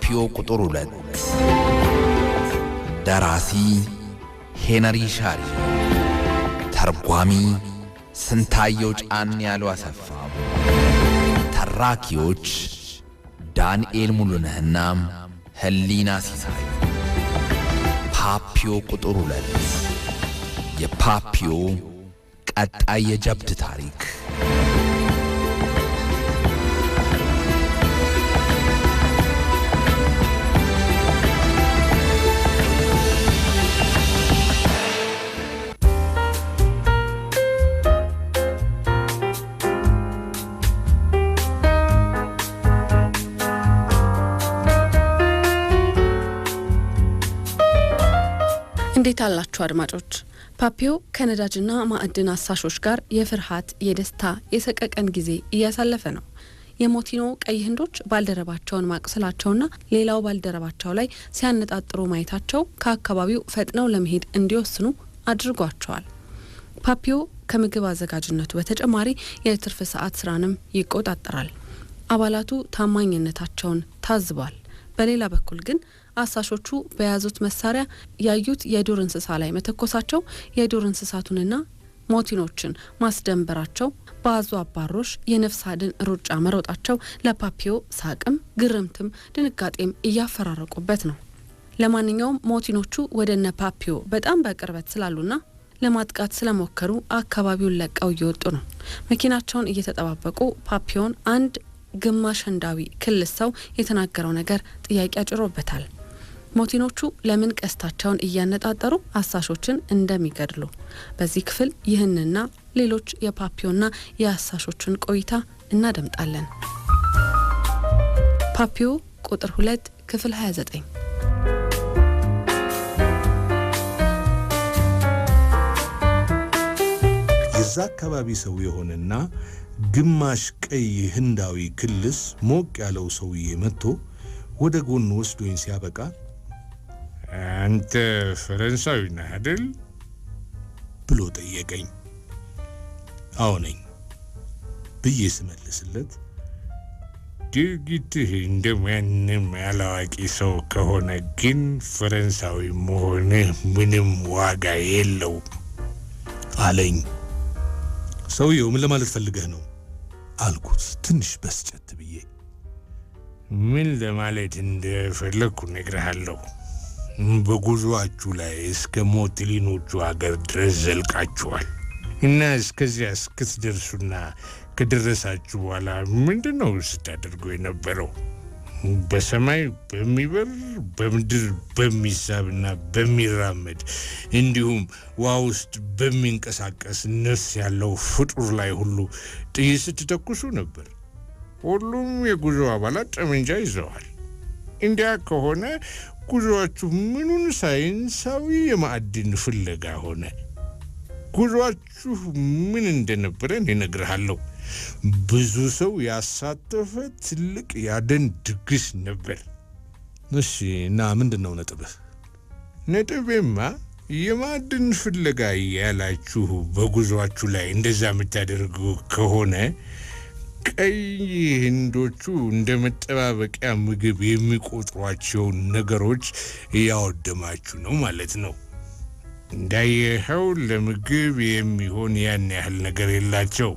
ፓፒዮ ቁጥር 2 ደራሲ ሄነሪ ሻሪ ተርጓሚ ስንታየው ጫን ያለው አሰፋ ተራኪዎች ዳንኤል ሙሉነህና ህሊና ሲሳይ ፓፒዮ ቁጥር 2 የፓፒዮ ቀጣይ የጀብድ ታሪክ እንዴት አላችሁ አድማጮች? ፓፒዮ ከነዳጅና ማዕድን አሳሾች ጋር የፍርሃት የደስታ የሰቀቀን ጊዜ እያሳለፈ ነው። የሞቲኖ ቀይ ህንዶች ባልደረባቸውን ማቅሰላቸውና ሌላው ባልደረባቸው ላይ ሲያነጣጥሩ ማየታቸው ከአካባቢው ፈጥነው ለመሄድ እንዲወስኑ አድርጓቸዋል። ፓፒዮ ከምግብ አዘጋጅነቱ በተጨማሪ የትርፍ ሰዓት ስራንም ይቆጣጠራል። አባላቱ ታማኝነታቸውን ታዝቧል። በሌላ በኩል ግን አሳሾቹ በያዙት መሳሪያ ያዩት የዱር እንስሳ ላይ መተኮሳቸው የዱር እንስሳቱንና ሞቲኖችን ማስደንበራቸው ባዙ አባሮሽ የነፍስ አድን ሩጫ መሮጣቸው ለፓፒዮ ሳቅም ግርምትም ድንጋጤም እያፈራረቁበት ነው። ለማንኛውም ሞቲኖቹ ወደነ ፓፒዮ በጣም በቅርበት ስላሉና ለማጥቃት ስለሞከሩ አካባቢውን ለቀው እየወጡ ነው። መኪናቸውን እየተጠባበቁ ፓፒዮን አንድ ግማሽ ህንዳዊ ክልስ ሰው የተናገረው ነገር ጥያቄ አጭሮበታል። ሞቲኖቹ ለምን ቀስታቸውን እያነጣጠሩ አሳሾችን እንደሚገድሉ በዚህ ክፍል ይህንና ሌሎች የፓፒዮና የአሳሾችን ቆይታ እናደምጣለን። ፓፒዮ ቁጥር 2 ክፍል 29 የዛ አካባቢ ሰው የሆነና ግማሽ ቀይ ህንዳዊ ክልስ ሞቅ ያለው ሰውዬ መጥቶ ወደ ጎን ወስዶኝ ሲያበቃ አንተ ፈረንሳዊ ነህ አይደል ብሎ ጠየቀኝ። አዎ ነኝ ብዬ ስመልስለት ድርጊትህ እንደማንም ያላዋቂ ሰው ከሆነ ግን ፈረንሳዊ መሆንህ ምንም ዋጋ የለው አለኝ። ሰውየው ምን ለማለት ፈልገህ ነው አልኩት ትንሽ በስጨት ብዬ። ምን ለማለት እንደፈለኩ ነግሬሃለሁ። በጉዞአችሁ ላይ እስከ ሞትሊኖቹ ሀገር ድረስ ዘልቃችኋል እና እስከዚያ እስክትደርሱና ከደረሳችሁ በኋላ ምንድነው ስታደርጉ የነበረው? በሰማይ በሚበር በምድር በሚሳብና በሚራመድ እንዲሁም ውሃ ውስጥ በሚንቀሳቀስ ነፍስ ያለው ፍጡር ላይ ሁሉ ጥይት ስትተኩሱ ነበር። ሁሉም የጉዞ አባላት ጠመንጃ ይዘዋል። እንዲያ ከሆነ ጉዞአችሁ ምኑን ሳይንሳዊ የማዕድን ፍለጋ ሆነ? ጉዞአችሁ ምን እንደነበረ እነግርሃለሁ። ብዙ ሰው ያሳተፈ ትልቅ ያደን ድግስ ነበር። እሺ እና ምንድነው ነጥብህ? ነጥቤማ የማዕድን ፍለጋ ያላችሁ በጉዞአችሁ ላይ እንደዛ የምታደርጉ ከሆነ ቀይ ህንዶቹ እንደ መጠባበቂያ ምግብ የሚቆጥሯቸው ነገሮች ያወደማችሁ ነው ማለት ነው። እንዳየኸው ለምግብ የሚሆን ያን ያህል ነገር የላቸው።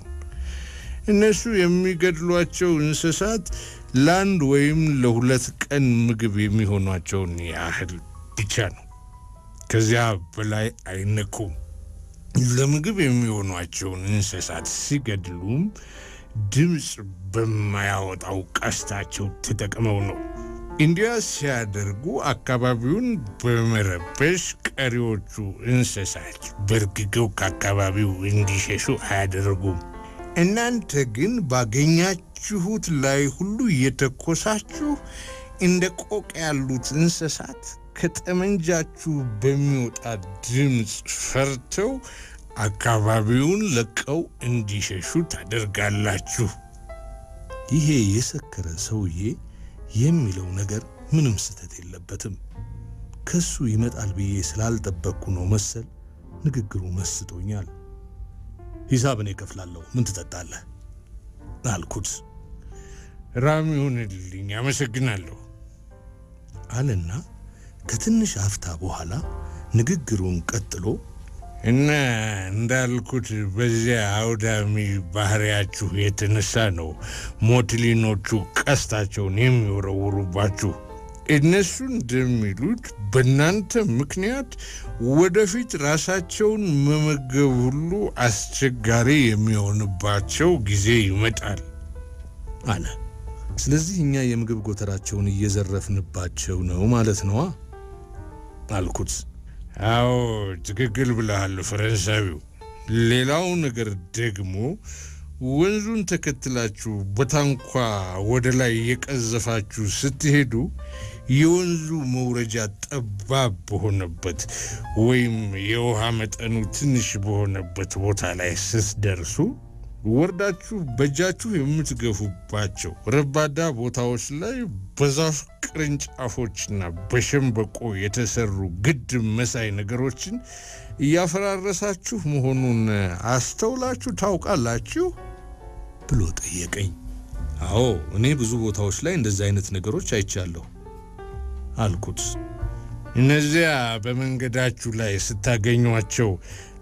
እነሱ የሚገድሏቸው እንስሳት ለአንድ ወይም ለሁለት ቀን ምግብ የሚሆኗቸውን ያህል ብቻ ነው። ከዚያ በላይ አይነኩም። ለምግብ የሚሆኗቸውን እንስሳት ሲገድሉም ድምጽ በማያወጣው ቀስታቸው ተጠቅመው ነው። እንዲያ ሲያደርጉ አካባቢውን በመረበሽ ቀሪዎቹ እንስሳት በርግገው ከአካባቢው እንዲሸሹ አያደርጉም። እናንተ ግን ባገኛችሁት ላይ ሁሉ እየተኮሳችሁ እንደ ቆቅ ያሉት እንስሳት ከጠመንጃችሁ በሚወጣ ድምጽ ፈርተው አካባቢውን ለቀው እንዲሸሹ ታደርጋላችሁ። ይሄ የሰከረ ሰውዬ የሚለው ነገር ምንም ስህተት የለበትም። ከሱ ይመጣል ብዬ ስላልጠበቅኩ ነው መሰል ንግግሩ መስጦኛል። ሂሳብን እከፍላለሁ፣ ምን ትጠጣለህ አልኩት። ራም ይሁንልኝ፣ አመሰግናለሁ አለና ከትንሽ አፍታ በኋላ ንግግሩን ቀጥሎ እና እንዳልኩት በዚያ አውዳሚ ባህሪያችሁ የተነሳ ነው ሞትሊኖቹ ቀስታቸውን የሚወረውሩባችሁ። እነሱ እንደሚሉት በእናንተ ምክንያት ወደፊት ራሳቸውን መመገብ ሁሉ አስቸጋሪ የሚሆንባቸው ጊዜ ይመጣል አለ። ስለዚህ እኛ የምግብ ጎተራቸውን እየዘረፍንባቸው ነው ማለት ነው አልኩት። አዎ ትክክል ብለሃል ፈረንሳዊው። ሌላው ነገር ደግሞ ወንዙን ተከትላችሁ በታንኳ ወደ ላይ የቀዘፋችሁ ስትሄዱ የወንዙ መውረጃ ጠባብ በሆነበት ወይም የውሃ መጠኑ ትንሽ በሆነበት ቦታ ላይ ስትደርሱ ወርዳችሁ በእጃችሁ የምትገፉባቸው ረባዳ ቦታዎች ላይ በዛፍ ቅርንጫፎችና በሸምበቆ የተሰሩ ግድብ መሳይ ነገሮችን እያፈራረሳችሁ መሆኑን አስተውላችሁ ታውቃላችሁ ብሎ ጠየቀኝ። አዎ እኔ ብዙ ቦታዎች ላይ እንደዚህ አይነት ነገሮች አይቻለሁ አልኩት። እነዚያ በመንገዳችሁ ላይ ስታገኟቸው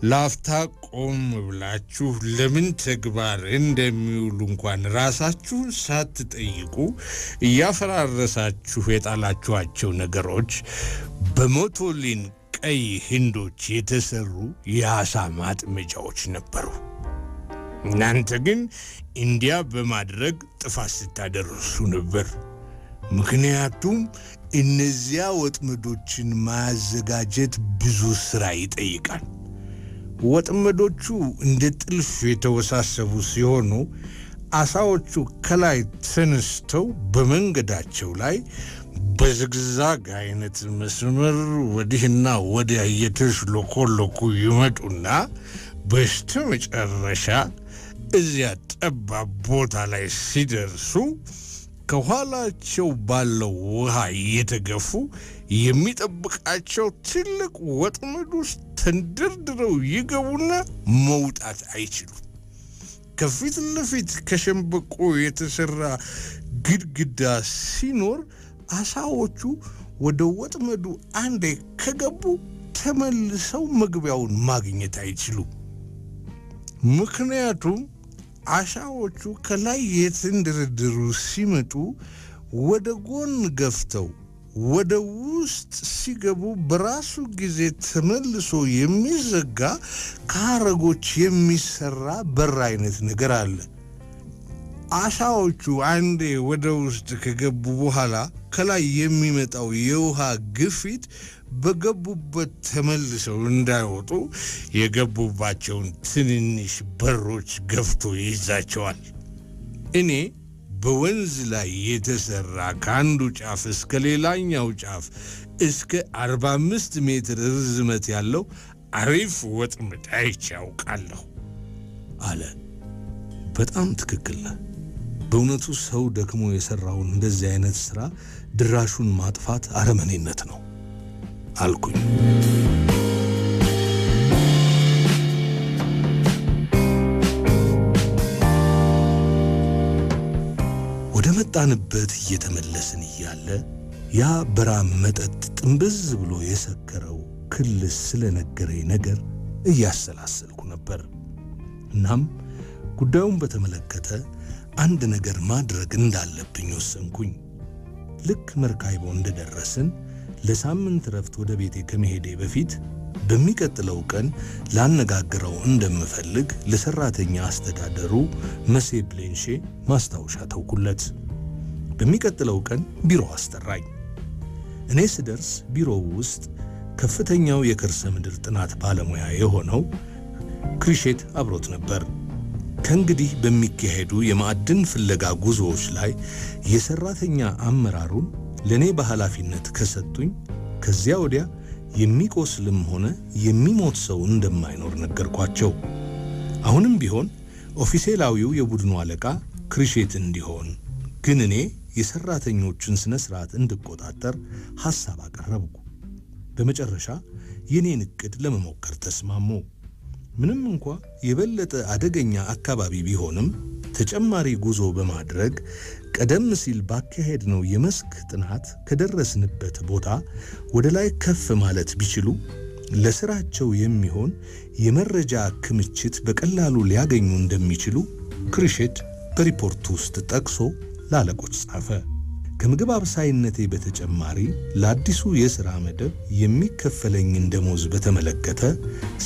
ላፍታ ቆም ብላችሁ ለምን ተግባር እንደሚውሉ እንኳን ራሳችሁን ሳትጠይቁ እያፈራረሳችሁ የጣላችኋቸው ነገሮች በሞቶሊን ቀይ ህንዶች የተሰሩ የአሳ ማጥመጃዎች ነበሩ። እናንተ ግን እንዲያ በማድረግ ጥፋት ስታደርሱ ነበር። ምክንያቱም እነዚያ ወጥመዶችን ማዘጋጀት ብዙ ስራ ይጠይቃል። ወጥመዶቹ እንደ ጥልፍ የተወሳሰቡ ሲሆኑ አሳዎቹ ከላይ ተነስተው በመንገዳቸው ላይ በዝግዛግ አይነት መስመር ወዲህና ወዲያ እየተሽሎኮሎኩ ይመጡና በስተመጨረሻ እዚያ ጠባብ ቦታ ላይ ሲደርሱ ከኋላቸው ባለው ውሃ እየተገፉ የሚጠብቃቸው ትልቅ ወጥመድ ውስጥ ተንደርድረው ይገቡና መውጣት አይችሉም። ከፊት ለፊት ከሸምበቆ የተሰራ ግድግዳ ሲኖር አሳዎቹ ወደ ወጥመዱ አንዴ ከገቡ ተመልሰው መግቢያውን ማግኘት አይችሉም። ምክንያቱም አሳዎቹ ከላይ የተንደረደሩ ሲመጡ ወደ ጎን ገፍተው ወደ ውስጥ ሲገቡ በራሱ ጊዜ ተመልሶ የሚዘጋ ከሐረጎች የሚሰራ በር አይነት ነገር አለ። አሳዎቹ አንዴ ወደ ውስጥ ከገቡ በኋላ ከላይ የሚመጣው የውሃ ግፊት በገቡበት ተመልሰው እንዳይወጡ የገቡባቸውን ትንንሽ በሮች ገፍቶ ይይዛቸዋል። እኔ በወንዝ ላይ የተሰራ ከአንዱ ጫፍ እስከ ሌላኛው ጫፍ እስከ 45 ሜትር ርዝመት ያለው አሪፍ ወጥመድ አይቼ አውቃለሁ አለ። በጣም ትክክል ነህ። በእውነቱ ሰው ደክሞ የሰራውን እንደዚህ አይነት ስራ ድራሹን ማጥፋት አረመኔነት ነው አልኩኝ። ወደ መጣንበት እየተመለስን እያለ ያ በራም መጠጥ ጥንብዝ ብሎ የሰከረው ክልስ ስለነገረኝ ነገር እያሰላሰልኩ ነበር። እናም ጉዳዩን በተመለከተ አንድ ነገር ማድረግ እንዳለብኝ ወሰንኩኝ። ልክ መርካይቦ እንደደረስን ለሳምንት ረፍት ወደ ቤቴ ከመሄዴ በፊት በሚቀጥለው ቀን ላነጋግረው እንደምፈልግ ለሰራተኛ አስተዳደሩ መሴ ብሌንሼ ማስታወሻ ተውኩለት። በሚቀጥለው ቀን ቢሮ አስጠራኝ። እኔ ስደርስ ቢሮው ውስጥ ከፍተኛው የከርሰ ምድር ጥናት ባለሙያ የሆነው ክሪሼት አብሮት ነበር። ከእንግዲህ በሚካሄዱ የማዕድን ፍለጋ ጉዞዎች ላይ የሰራተኛ አመራሩን ለኔ በኃላፊነት ከሰጡኝ ከዚያ ወዲያ የሚቆስልም ሆነ የሚሞት ሰው እንደማይኖር ነገርኳቸው። አሁንም ቢሆን ኦፊሴላዊው የቡድኑ አለቃ ክሪሼት እንዲሆን ግን እኔ የሰራተኞቹን ስነ ስርዓት እንድቆጣጠር ሐሳብ አቀረብኩ። በመጨረሻ የኔን እቅድ ለመሞከር ተስማሙ። ምንም እንኳ የበለጠ አደገኛ አካባቢ ቢሆንም ተጨማሪ ጉዞ በማድረግ ቀደም ሲል ባካሄድነው የመስክ ጥናት ከደረስንበት ቦታ ወደ ላይ ከፍ ማለት ቢችሉ ለስራቸው የሚሆን የመረጃ ክምችት በቀላሉ ሊያገኙ እንደሚችሉ ክሪሼት በሪፖርቱ ውስጥ ጠቅሶ ለአለቆች ጻፈ። ከምግብ አብሳይነቴ በተጨማሪ ለአዲሱ የሥራ መደብ የሚከፈለኝን ደሞዝ በተመለከተ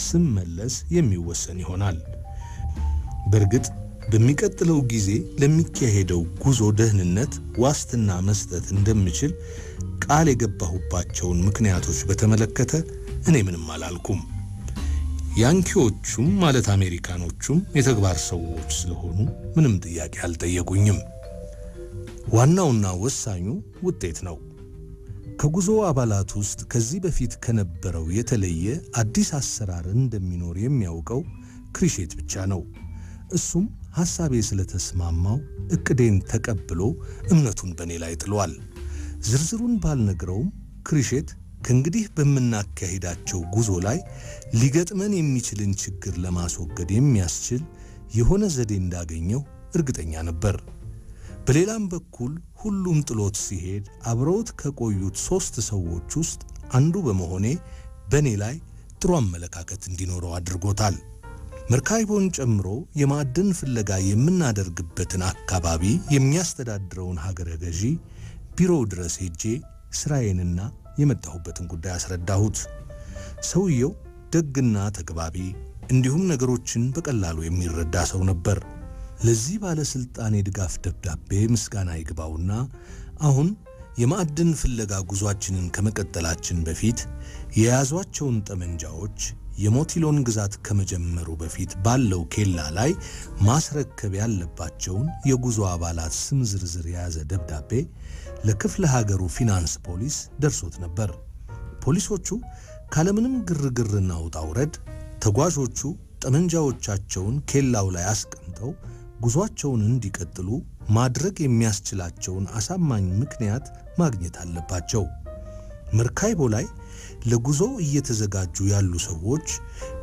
ስመለስ የሚወሰን ይሆናል። በእርግጥ በሚቀጥለው ጊዜ ለሚካሄደው ጉዞ ደህንነት ዋስትና መስጠት እንደምችል ቃል የገባሁባቸውን ምክንያቶች በተመለከተ እኔ ምንም አላልኩም። ያንኪዎቹም ማለት አሜሪካኖቹም የተግባር ሰዎች ስለሆኑ ምንም ጥያቄ አልጠየቁኝም። ዋናውና ወሳኙ ውጤት ነው። ከጉዞ አባላት ውስጥ ከዚህ በፊት ከነበረው የተለየ አዲስ አሰራር እንደሚኖር የሚያውቀው ክሪሼት ብቻ ነው። እሱም ሐሳቤ ስለተስማማው እቅዴን ተቀብሎ እምነቱን በኔ ላይ ጥሏል። ዝርዝሩን ባልነግረውም ክሪሼት ከእንግዲህ በምናካሂዳቸው ጉዞ ላይ ሊገጥመን የሚችልን ችግር ለማስወገድ የሚያስችል የሆነ ዘዴ እንዳገኘው እርግጠኛ ነበር። በሌላም በኩል ሁሉም ጥሎት ሲሄድ አብረውት ከቆዩት 3 ሰዎች ውስጥ አንዱ በመሆኔ በኔ ላይ ጥሩ አመለካከት እንዲኖረው አድርጎታል። መርካይቦን ጨምሮ የማዕድን ፍለጋ የምናደርግበትን አካባቢ የሚያስተዳድረውን ሀገረ ገዢ ቢሮው ድረስ ሄጄ ስራዬንና የመጣሁበትን ጉዳይ አስረዳሁት። ሰውየው ደግና ተግባቢ እንዲሁም ነገሮችን በቀላሉ የሚረዳ ሰው ነበር። ለዚህ ባለስልጣን የድጋፍ ደብዳቤ ምስጋና ይግባውና አሁን የማዕድን ፍለጋ ጉዟችንን ከመቀጠላችን በፊት የያዟቸውን ጠመንጃዎች የሞቲሎን ግዛት ከመጀመሩ በፊት ባለው ኬላ ላይ ማስረከብ ያለባቸውን የጉዞ አባላት ስም ዝርዝር የያዘ ደብዳቤ ለክፍለ ሀገሩ ፊናንስ ፖሊስ ደርሶት ነበር። ፖሊሶቹ ካለምንም ግርግርና ውጣ ውረድ ተጓዦቹ ጠመንጃዎቻቸውን ኬላው ላይ አስቀምጠው ጉዟቸውን እንዲቀጥሉ ማድረግ የሚያስችላቸውን አሳማኝ ምክንያት ማግኘት አለባቸው። መርካይቦ ላይ ለጉዞ እየተዘጋጁ ያሉ ሰዎች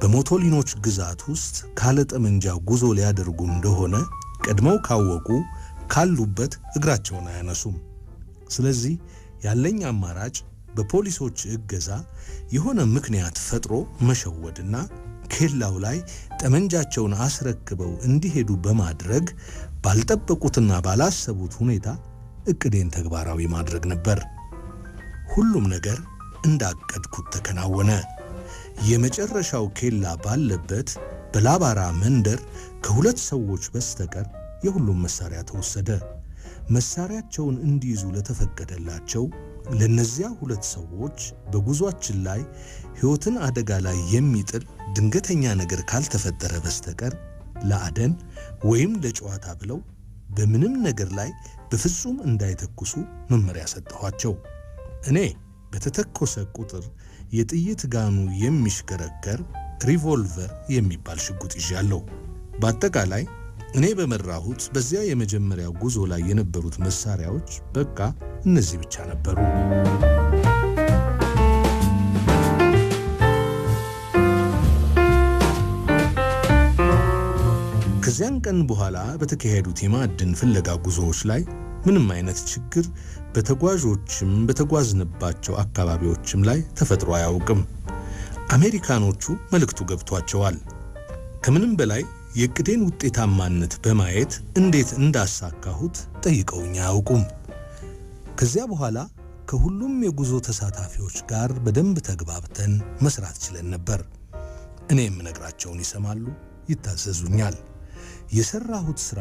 በሞቶሊኖች ግዛት ውስጥ ካለ ጠመንጃ ጉዞ ሊያደርጉ እንደሆነ ቀድመው ካወቁ ካሉበት እግራቸውን አያነሱም። ስለዚህ ያለኝ አማራጭ በፖሊሶች እገዛ የሆነ ምክንያት ፈጥሮ መሸወድና ኬላው ላይ ጠመንጃቸውን አስረክበው እንዲሄዱ በማድረግ ባልጠበቁትና ባላሰቡት ሁኔታ እቅዴን ተግባራዊ ማድረግ ነበር። ሁሉም ነገር እንዳቀድኩት ተከናወነ። የመጨረሻው ኬላ ባለበት በላባራ መንደር ከ2 ሰዎች በስተቀር የሁሉም መሳሪያ ተወሰደ። መሳሪያቸውን እንዲይዙ ለተፈቀደላቸው ለነዚያ 2 ሰዎች በጉዟችን ላይ ሕይወትን አደጋ ላይ የሚጥል ድንገተኛ ነገር ካልተፈጠረ በስተቀር ለአደን ወይም ለጨዋታ ብለው በምንም ነገር ላይ በፍጹም እንዳይተኩሱ መመሪያ ሰጠኋቸው። እኔ በተተኮሰ ቁጥር የጥይት ጋኑ የሚሽከረከር ሪቮልቨር የሚባል ሽጉጥ ይዣለሁ። በአጠቃላይ እኔ በመራሁት በዚያ የመጀመሪያ ጉዞ ላይ የነበሩት መሳሪያዎች በቃ እነዚህ ብቻ ነበሩ። ከዚያን ቀን በኋላ በተካሄዱት የማዕድን ፍለጋ ጉዞዎች ላይ ምንም አይነት ችግር በተጓዦችም በተጓዝንባቸው አካባቢዎችም ላይ ተፈጥሮ አያውቅም። አሜሪካኖቹ መልእክቱ ገብቷቸዋል። ከምንም በላይ የቅዴን ውጤታማነት በማየት እንዴት እንዳሳካሁት ጠይቀውኝ አያውቁም። ከዚያ በኋላ ከሁሉም የጉዞ ተሳታፊዎች ጋር በደንብ ተግባብተን መስራት ችለን ነበር። እኔ የምነግራቸውን ይሰማሉ፣ ይታዘዙኛል። የሰራሁት ሥራ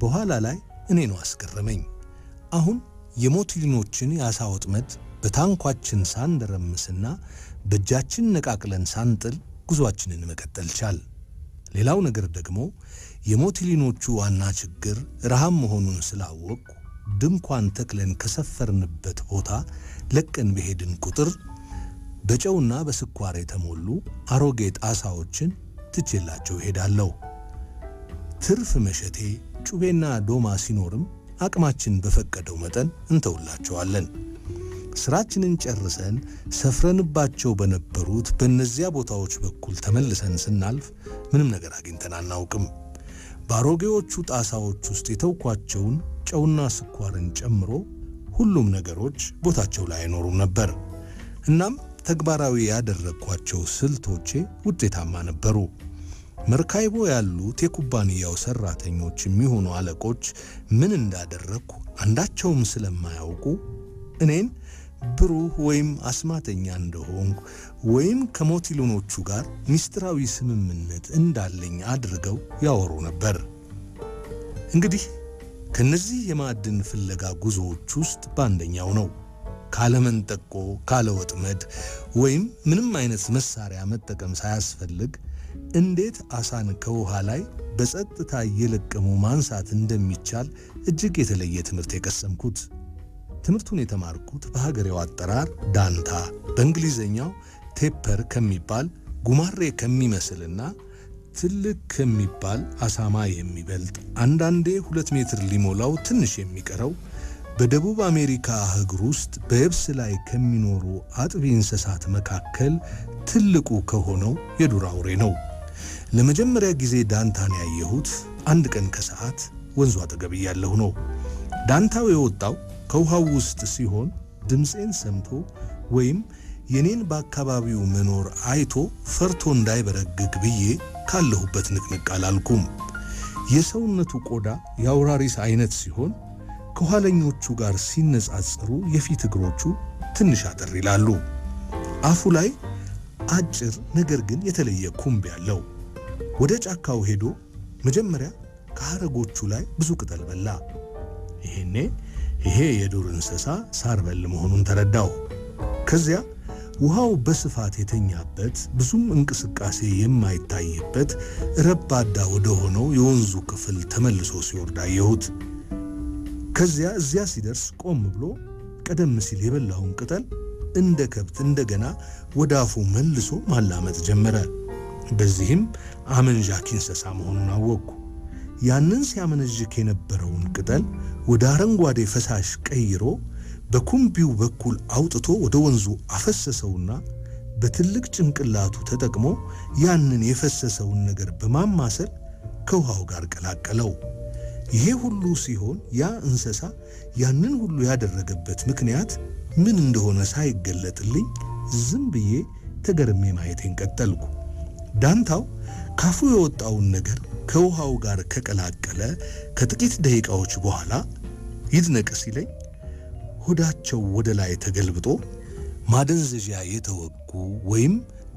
በኋላ ላይ እኔ ነው አስገረመኝ። አሁን የሞቲሊኖችን የአሳ ወጥመድ በታንኳችን ሳንደረምስና በእጃችን ነቃቅለን ሳንጥል ጉዟችንን መቀጠል ቻል። ሌላው ነገር ደግሞ የሞቲሊኖቹ ዋና ችግር ረሃብ መሆኑን ስላወቅኩ ድንኳን ተክለን ከሰፈርንበት ቦታ ለቀን በሄድን ቁጥር በጨውና በስኳር የተሞሉ አሮጌ ጣሳዎችን ትቼላቸው ሄዳለሁ። ትርፍ መሸቴ ጩቤና ዶማ ሲኖርም አቅማችን በፈቀደው መጠን እንተውላቸዋለን። ስራችንን ጨርሰን ሰፍረንባቸው በነበሩት በእነዚያ ቦታዎች በኩል ተመልሰን ስናልፍ ምንም ነገር አግኝተን አናውቅም። ባሮጌዎቹ ጣሳዎች ውስጥ የተውኳቸውን ጨውና ስኳርን ጨምሮ ሁሉም ነገሮች ቦታቸው ላይ አይኖሩም ነበር። እናም ተግባራዊ ያደረኳቸው ስልቶቼ ውጤታማ ነበሩ። መርካይቦ ያሉት የኩባንያው ሰራተኞች የሚሆኑ አለቆች ምን እንዳደረኩ አንዳቸውም ስለማያውቁ እኔን ብሩህ ወይም አስማተኛ እንደሆንኩ ወይም ከሞቲሉኖቹ ጋር ሚስጥራዊ ስምምነት እንዳለኝ አድርገው ያወሩ ነበር። እንግዲህ ከነዚህ የማዕድን ፍለጋ ጉዞዎች ውስጥ በአንደኛው ነው ካለመንጠቆ ካለወጥመድ ወይም ምንም አይነት መሳሪያ መጠቀም ሳያስፈልግ እንዴት አሳን ከውሃ ላይ በጸጥታ እየለቀሙ ማንሳት እንደሚቻል እጅግ የተለየ ትምህርት የቀሰምኩት። ትምህርቱን የተማርኩት በሀገሬው አጠራር ዳንታ በእንግሊዘኛው ቴፐር ከሚባል ጉማሬ ከሚመስልና ትልቅ ከሚባል አሳማ የሚበልጥ አንዳንዴ 2 ሜትር ሊሞላው ትንሽ የሚቀረው በደቡብ አሜሪካ አህጉር ውስጥ በየብስ ላይ ከሚኖሩ አጥቢ እንስሳት መካከል ትልቁ ከሆነው የዱር አውሬ ነው። ለመጀመሪያ ጊዜ ዳንታን ያየሁት አንድ ቀን ከሰዓት ወንዙ አጠገብ ያለው ነው። ዳንታው የወጣው ከውሃው ውስጥ ሲሆን ድምጼን ሰምቶ ወይም የኔን በአካባቢው መኖር አይቶ ፈርቶ እንዳይበረግግ ብዬ ካለሁበት ንቅንቅ አላልኩም። የሰውነቱ ቆዳ የአውራሪስ አይነት ሲሆን ከኋለኞቹ ጋር ሲነጻጸሩ የፊት እግሮቹ ትንሽ አጠር ይላሉ። አፉ ላይ አጭር ነገር ግን የተለየ ኩምብ ያለው። ወደ ጫካው ሄዶ መጀመሪያ ከሐረጎቹ ላይ ብዙ ቅጠል በላ። ይሄ የዱር እንስሳ ሳር በል መሆኑን ተረዳሁ። ከዚያ ውሃው በስፋት የተኛበት ብዙም እንቅስቃሴ የማይታይበት ረባዳ ወደ ሆነው የወንዙ ክፍል ተመልሶ ሲወርድ አየሁት። ከዚያ እዚያ ሲደርስ ቆም ብሎ ቀደም ሲል የበላውን ቅጠል እንደ ከብት እንደገና ወደ አፉ መልሶ ማላመጥ ጀመረ። በዚህም አመንዣኪ እንስሳ መሆኑን አወቅኩ። ያንን ሲያመነዥክ የነበረውን ቅጠል ወደ አረንጓዴ ፈሳሽ ቀይሮ በኩምቢው በኩል አውጥቶ ወደ ወንዙ አፈሰሰውና በትልቅ ጭንቅላቱ ተጠቅሞ ያንን የፈሰሰውን ነገር በማማሰል ከውሃው ጋር ቀላቀለው። ይሄ ሁሉ ሲሆን ያ እንስሳ ያንን ሁሉ ያደረገበት ምክንያት ምን እንደሆነ ሳይገለጥልኝ ዝም ብዬ ተገርሜ ማየቴን ቀጠልኩ። ዳንታው ካፉ የወጣውን ነገር ከውሃው ጋር ከቀላቀለ ከጥቂት ደቂቃዎች በኋላ ይድነቅ ሲለኝ ሆዳቸው ወደ ላይ ተገልብጦ ማደንዘዣ የተወጉ ወይም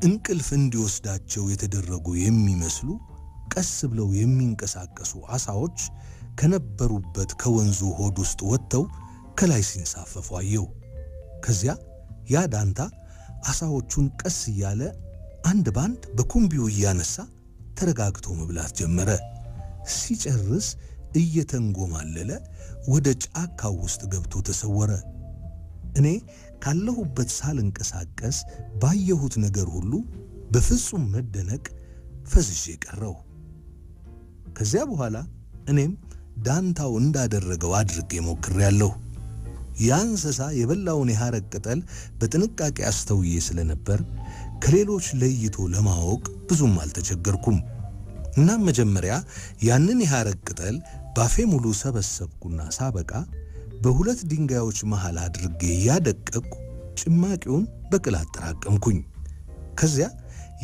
እንቅልፍ እንዲወስዳቸው የተደረጉ የሚመስሉ ቀስ ብለው የሚንቀሳቀሱ አሳዎች ከነበሩበት ከወንዙ ሆድ ውስጥ ወጥተው ከላይ ሲንሳፈፉ አየሁ። ከዚያ ያ ዳንታ አሳዎቹን ቀስ እያለ አንድ ባንድ በኩምቢው እያነሳ ተረጋግቶ መብላት ጀመረ። ሲጨርስ እየተንጎማለለ ወደ ጫካው ውስጥ ገብቶ ተሰወረ። እኔ ካለሁበት ሳልንቀሳቀስ ባየሁት ነገር ሁሉ በፍጹም መደነቅ ፈዝዤ ቀረሁ። ከዚያ በኋላ እኔም ዳንታው እንዳደረገው አድርጌ ሞክሬያለሁ። ያ እንስሳ የበላውን የሐረግ ቅጠል በጥንቃቄ አስተውዬ ስለነበር ከሌሎች ለይቶ ለማወቅ ብዙም አልተቸገርኩም። እናም መጀመሪያ ያንን የሐረግ ቅጠል ባፌ ሙሉ ሰበሰብኩና ሳበቃ በሁለት ድንጋዮች መሃል አድርጌ ያደቀቅኩ ጭማቂውን በቅል አጠራቀምኩኝ። ከዚያ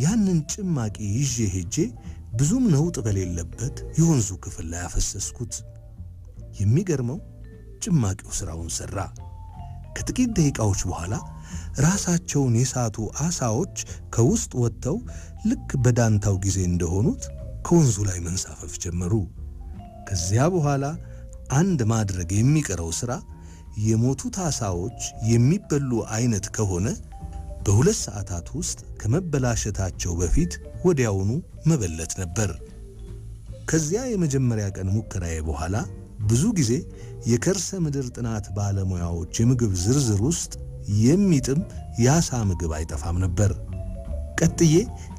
ያንን ጭማቂ ይዤ ሄጄ ብዙም ነውጥ በሌለበት የወንዙ ክፍል ላይ አፈሰስኩት። የሚገርመው ጭማቂው ስራውን ሰራ። ከጥቂት ደቂቃዎች በኋላ ራሳቸውን የሳቱ አሳዎች ከውስጥ ወጥተው ልክ በዳንታው ጊዜ እንደሆኑት ከወንዙ ላይ መንሳፈፍ ጀመሩ። ከዚያ በኋላ አንድ ማድረግ የሚቀረው ስራ የሞቱት አሳዎች የሚበሉ አይነት ከሆነ በ2 ሰዓታት ውስጥ ከመበላሸታቸው በፊት ወዲያውኑ መበለት ነበር። ከዚያ የመጀመሪያ ቀን ሙከራዬ በኋላ ብዙ ጊዜ የከርሰ ምድር ጥናት ባለሙያዎች የምግብ ዝርዝር ውስጥ የሚጥም የአሳ ምግብ አይጠፋም ነበር። ቀጥዬ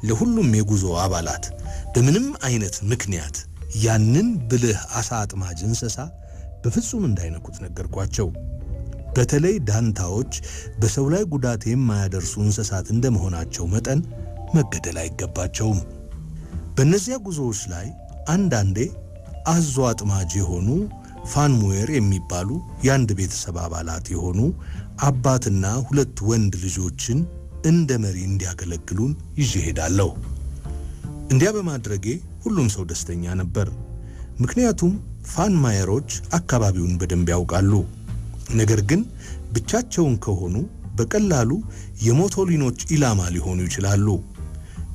ለሁሉም የጉዞ አባላት በምንም አይነት ምክንያት ያንን ብልህ አሳ አጥማጅ እንስሳ በፍጹም እንዳይነኩት ነገርኳቸው። በተለይ ዳንታዎች በሰው ላይ ጉዳት የማያደርሱ እንስሳት እንደመሆናቸው መጠን መገደል አይገባቸውም። በእነዚያ ጉዞዎች ላይ አንዳንዴ አዞ አጥማጅ የሆኑ ፋንሙዌር የሚባሉ የአንድ ቤተሰብ አባላት የሆኑ አባትና 2 ወንድ ልጆችን እንደ መሪ እንዲያገለግሉን ይዤ ሄዳለሁ። እንዲያ በማድረጌ ሁሉም ሰው ደስተኛ ነበር። ምክንያቱም ፋንማየሮች አካባቢውን በደንብ ያውቃሉ። ነገር ግን ብቻቸውን ከሆኑ በቀላሉ የሞቶሊኖች ኢላማ ሊሆኑ ይችላሉ።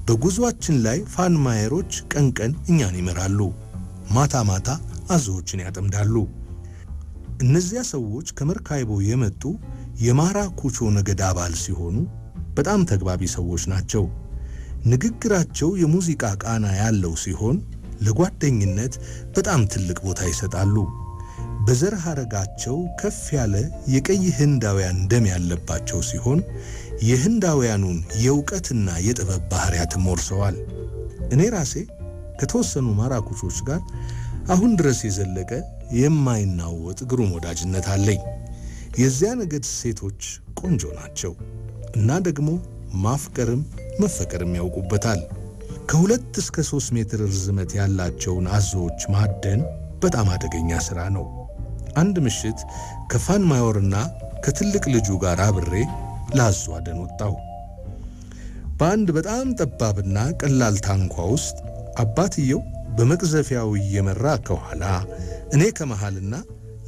በጉዟችን ላይ ፋንማየሮች ቀን እኛን ይመራሉ፣ ማታ ማታ አዞዎችን ያጠምዳሉ። እነዚያ ሰዎች ከመርካይቦ የመጡ የማራኩቾ ነገድ አባል ሲሆኑ በጣም ተግባቢ ሰዎች ናቸው። ንግግራቸው የሙዚቃ ቃና ያለው ሲሆን ለጓደኝነት በጣም ትልቅ ቦታ ይሰጣሉ። በዘር ሐረጋቸው ከፍ ያለ የቀይ ህንዳውያን ደም ያለባቸው ሲሆን የህንዳውያኑን የእውቀትና የጥበብ ባህሪያትም ወርሰዋል። እኔ ራሴ ከተወሰኑ ማራኩቾች ጋር አሁን ድረስ የዘለቀ የማይናወጥ ግሩም ወዳጅነት አለኝ። የዚያ ነገድ ሴቶች ቆንጆ ናቸው እና ደግሞ ማፍቀርም መፈቀርም ያውቁበታል። ከ2 እስከ 3 ሜትር ርዝመት ያላቸውን አዞዎች ማደን በጣም አደገኛ ሥራ ነው። አንድ ምሽት ከፋንማዮርና ከትልቅ ልጁ ጋር አብሬ ለአዞ አደን ወጣሁ። በአንድ በጣም ጠባብና ቀላል ታንኳ ውስጥ አባትየው በመቅዘፊያው እየመራ ከኋላ፣ እኔ ከመሃልና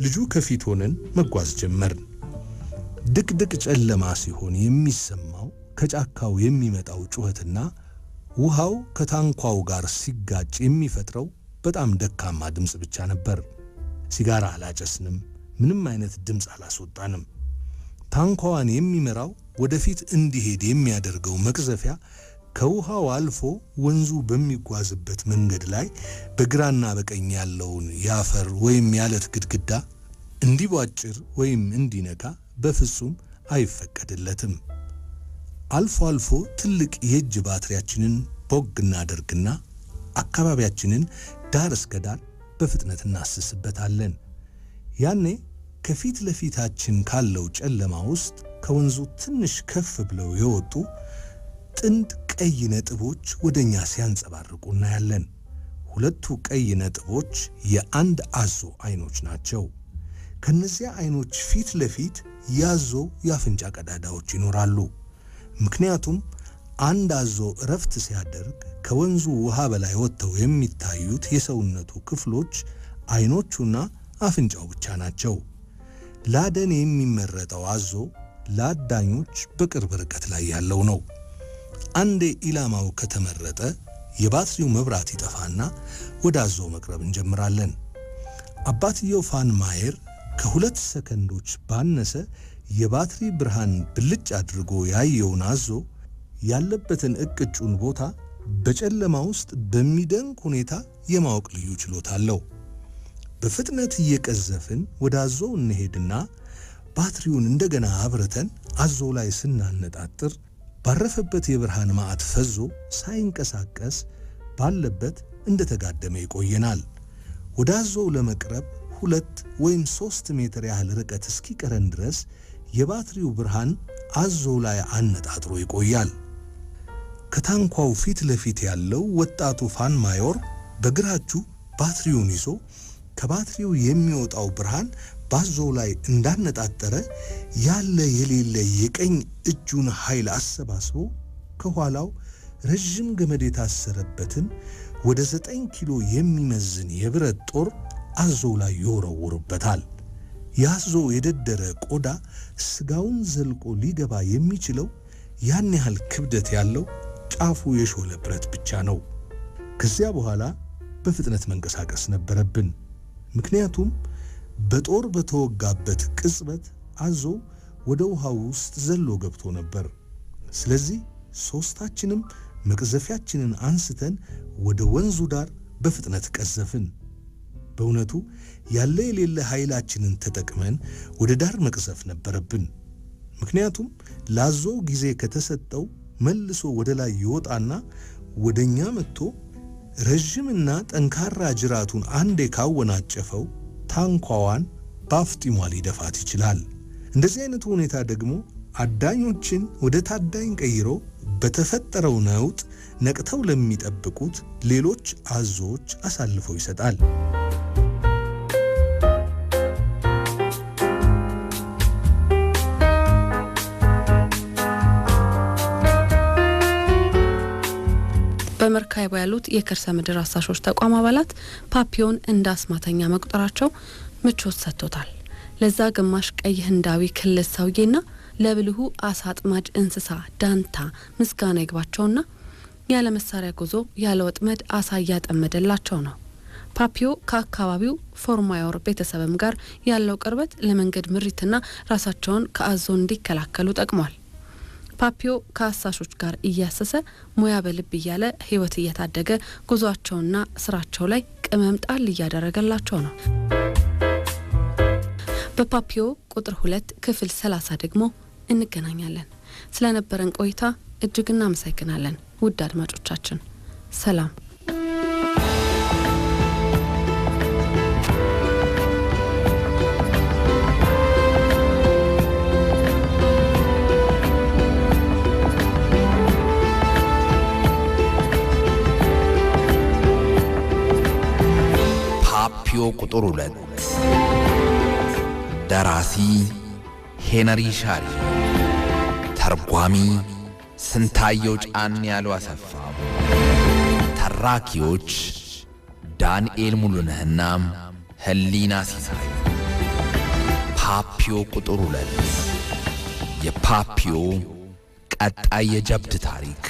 ልጁ ከፊት ሆነን መጓዝ ጀመርን። ድቅድቅ ጨለማ ሲሆን የሚሰማው ከጫካው የሚመጣው ጩኸትና ውሃው ከታንኳው ጋር ሲጋጭ የሚፈጥረው በጣም ደካማ ድምጽ ብቻ ነበር። ሲጋራ አላጨስንም፣ ምንም አይነት ድምጽ አላስወጣንም። ታንኳዋን የሚመራው ወደፊት እንዲሄድ የሚያደርገው መቅዘፊያ ከውሃው አልፎ ወንዙ በሚጓዝበት መንገድ ላይ በግራና በቀኝ ያለውን ያፈር ወይም ያለት ግድግዳ እንዲቧጭር ወይም እንዲነካ በፍጹም አይፈቀድለትም። አልፎ አልፎ ትልቅ የእጅ ባትሪያችንን ቦግ እናደርግና አካባቢያችንን ዳር እስከ ዳር በፍጥነት እናስስበታለን። ያኔ ከፊት ለፊታችን ካለው ጨለማ ውስጥ ከወንዙ ትንሽ ከፍ ብለው የወጡ ጥንድ ቀይ ነጥቦች ወደኛ ሲያንጸባርቁ እናያለን። 2ቱ ቀይ ነጥቦች የአንድ አዞ አይኖች ናቸው። ከነዚያ አይኖች ፊት ለፊት ያዞ የአፍንጫ ቀዳዳዎች ይኖራሉ። ምክንያቱም አንድ አዞ እረፍት ሲያደርግ ከወንዙ ውሃ በላይ ወጥተው የሚታዩት የሰውነቱ ክፍሎች አይኖቹና አፍንጫው ብቻ ናቸው። ላደን የሚመረጠው አዞ ለአዳኞች በቅርብ ርቀት ላይ ያለው ነው። አንዴ ኢላማው ከተመረጠ የባትሪው መብራት ይጠፋና ወደ አዞ መቅረብ እንጀምራለን። አባትየው ፋንማየር ከ2 ሰከንዶች ባነሰ የባትሪ ብርሃን ብልጭ አድርጎ ያየውን አዞ ያለበትን እቅጩን ቦታ በጨለማ ውስጥ በሚደንቅ ሁኔታ የማወቅ ልዩ ችሎታ አለው። በፍጥነት እየቀዘፍን ወደ አዞው እንሄድና ባትሪውን እንደገና አብረተን አዞው ላይ ስናነጣጥር ባረፈበት የብርሃን ማዕት ፈዞ ሳይንቀሳቀስ ባለበት እንደተጋደመ ይቆየናል። ወደ አዞው ለመቅረብ 2 ወይም 3 ሜትር ያህል ርቀት እስኪቀረን ድረስ የባትሪው ብርሃን አዞው ላይ አነጣጥሮ ይቆያል። ከታንኳው ፊት ለፊት ያለው ወጣቱ ፋንማዮር በግራ እጁ ባትሪውን ይዞ ከባትሪው የሚወጣው ብርሃን ባዞው ላይ እንዳነጣጠረ ያለ የሌለ የቀኝ እጁን ኃይል አሰባስቦ ከኋላው ረጅም ገመድ የታሰረበትን ወደ 9 ኪሎ የሚመዝን የብረት ጦር አዞው ላይ ይወረውርበታል። ያዞው የደደረ ቆዳ ስጋውን ዘልቆ ሊገባ የሚችለው ያን ያህል ክብደት ያለው ጫፉ የሾለ ብረት ብቻ ነው። ከዚያ በኋላ በፍጥነት መንቀሳቀስ ነበረብን። ምክንያቱም በጦር በተወጋበት ቅጽበት አዞ ወደ ውሃው ውስጥ ዘሎ ገብቶ ነበር። ስለዚህ 3ታችንም መቅዘፊያችንን አንስተን ወደ ወንዙ ዳር በፍጥነት ቀዘፍን። በእውነቱ ያለ የሌለ ኃይላችንን ተጠቅመን ወደ ዳር መቅዘፍ ነበረብን። ምክንያቱም ላዞው ጊዜ ከተሰጠው መልሶ ወደ ላይ ይወጣና ወደኛ መጥቶ ረጅምና ጠንካራ ጅራቱን አንዴ ካወናጨፈው ታንኳዋን ባፍጢሟ ሊደፋት ይችላል። እንደዚህ አይነቱ ሁኔታ ደግሞ አዳኞችን ወደ ታዳኝ ቀይሮ በተፈጠረው ነውጥ ነቅተው ለሚጠብቁት ሌሎች አዞዎች አሳልፈው ይሰጣል። በመርካይቦ ያሉት የከርሰ ምድር አሳሾች ተቋም አባላት ፓፒዮን እንደ አስማተኛ መቁጠራቸው ምቾት ሰጥቶታል። ለዛ ግማሽ ቀይ ህንዳዊ ክልል ሰውዬና ለብልሁ አሳ አጥማጅ እንስሳ ዳንታ ምስጋና ይግባቸውና ያለ መሳሪያ ጉዞ ያለ ወጥመድ አሳ ያጠመደላቸው ነው። ፓፒዮ ከአካባቢው ፎርማዮር ቤተሰብም ጋር ያለው ቅርበት ለመንገድ ምሪትና ራሳቸውን ከአዞ እንዲከላከሉ ጠቅሟል። ፓፒዮ ከአሳሾች ጋር እያሰሰ ሙያ በልብ እያለ ህይወት እየታደገ ጉዟቸውና ስራቸው ላይ ቅመም ጣል እያደረገላቸው ነው። በፓፒዮ ቁጥር 2 ክፍል 30 ደግሞ እንገናኛለን። ስለነበረን ቆይታ እጅግ እናመሰግናለን። ውድ አድማጮቻችን ሰላም። ፓፒዮ ቁጥር 2 ደራሲ ሄነሪ ሻሪ፣ ተርጓሚ ስንታየው ጫን ያለው አሰፋ፣ ተራኪዎች ዳንኤል ሙሉነህና ህሊና ሲሳይ። ፓፒዮ ቁጥር 2 የፓፒዮ ቀጣይ የጀብድ ታሪክ።